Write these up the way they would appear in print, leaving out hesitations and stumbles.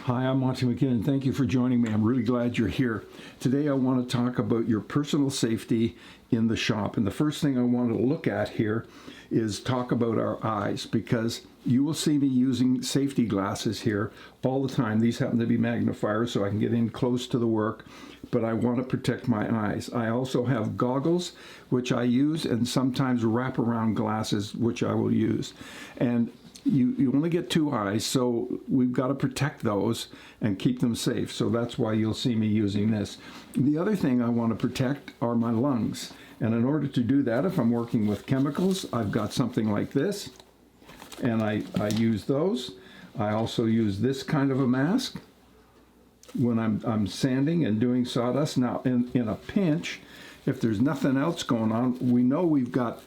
Hi, I'm Monty McKinnon. Thank you for joining me. I'm really glad you're here. Today I want to talk about your personal safety in the shop. And the first thing I want to look at here is talk about our eyes, because you will see me using safety glasses here all the time. These happen to be magnifiers so I can get in close to the work, but I want to protect my eyes. I also have goggles, which I use, and sometimes wraparound glasses, which I will use. And you only get two eyes, so we've got to protect those and keep them safe. So that's why you'll see me using this. The other thing I want to protect are my lungs. And in order to do that, if I'm working with chemicals, I've got something like this, and I use those. I also use this kind of a mask when I'm sanding and doing sawdust. Now, in a pinch, if there's nothing else going on, we know we've got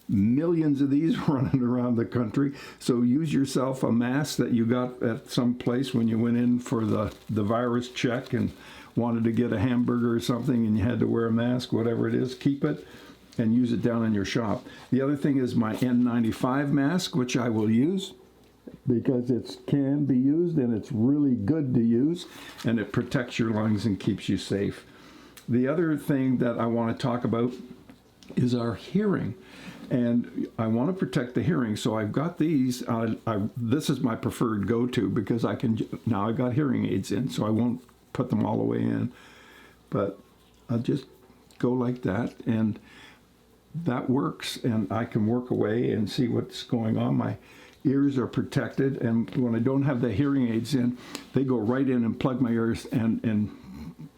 millions of these running around the country, so use yourself a mask that you got at some place when you went in for the virus check and wanted to get a hamburger or something and you had to wear a mask. Whatever it is, keep it and use it down in your shop. The other thing is my N95 mask, which I will use because it can be used and it's really good to use, and it protects your lungs and keeps you safe. The other thing that I want to talk about is our hearing. And I want to protect the hearing, so I've got these. This is my preferred go-to because now I've got hearing aids in, so I won't put them all the way in. But I'll just go like that, and that works, and I can work away and see what's going on. My ears are protected, and when I don't have the hearing aids in, they go right in and plug my ears, and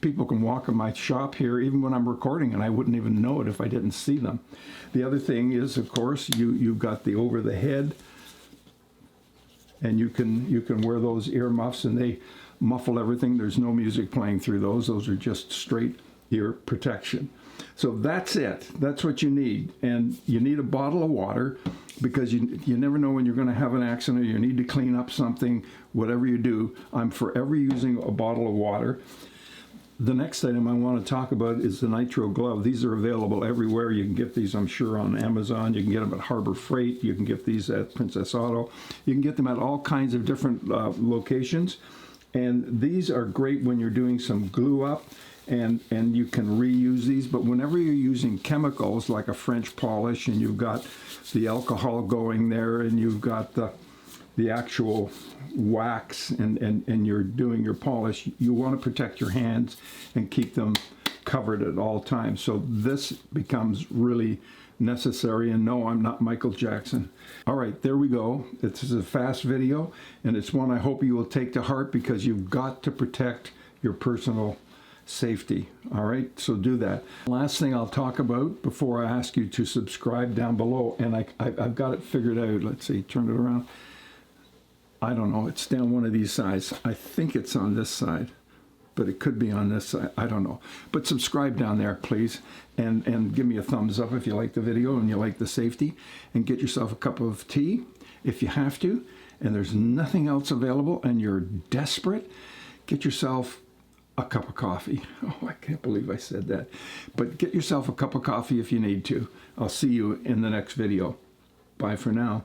people can walk in my shop here even when I'm recording, and I wouldn't even know it if I didn't see them. The other thing is, of course, you've got the over the head, and you can wear those ear muffs, and they muffle everything. There's no music playing through those. Those are just straight ear protection. So that's it. That's what you need. And you need a bottle of water, because you never know when you're going to have an accident, or you need to clean up something. Whatever you do, I'm forever using a bottle of water. The next item I want to talk about is the Nitro Glove. These are available everywhere. You can get these, I'm sure, on Amazon. You can get them at Harbor Freight. You can get these at Princess Auto. You can get them at all kinds of different locations. And these are great when you're doing some glue up, and you can reuse these. But whenever you're using chemicals like a French polish, and you've got the alcohol going there, and you've got the actual wax, and you're doing your polish, you want to protect your hands and keep them covered at all times. So this becomes really necessary. And no, I'm not Michael Jackson. All right, there we go. This is a fast video, and it's one I hope you will take to heart, because you've got to protect your personal safety. All right, so do that. Last thing I'll talk about before I ask you to subscribe down below, and I've got it figured out. Let's see, turn it around. I don't know, it's down one of these sides. I think it's on this side, but it could be on this side. I don't know. But subscribe down there, please, and give me a thumbs up if you like the video and you like the safety, and get yourself a cup of tea if you have to, and there's nothing else available and you're desperate, get yourself a cup of coffee. Oh, I can't believe I said that. But get yourself a cup of coffee if you need to. I'll see you in the next video. Bye for now.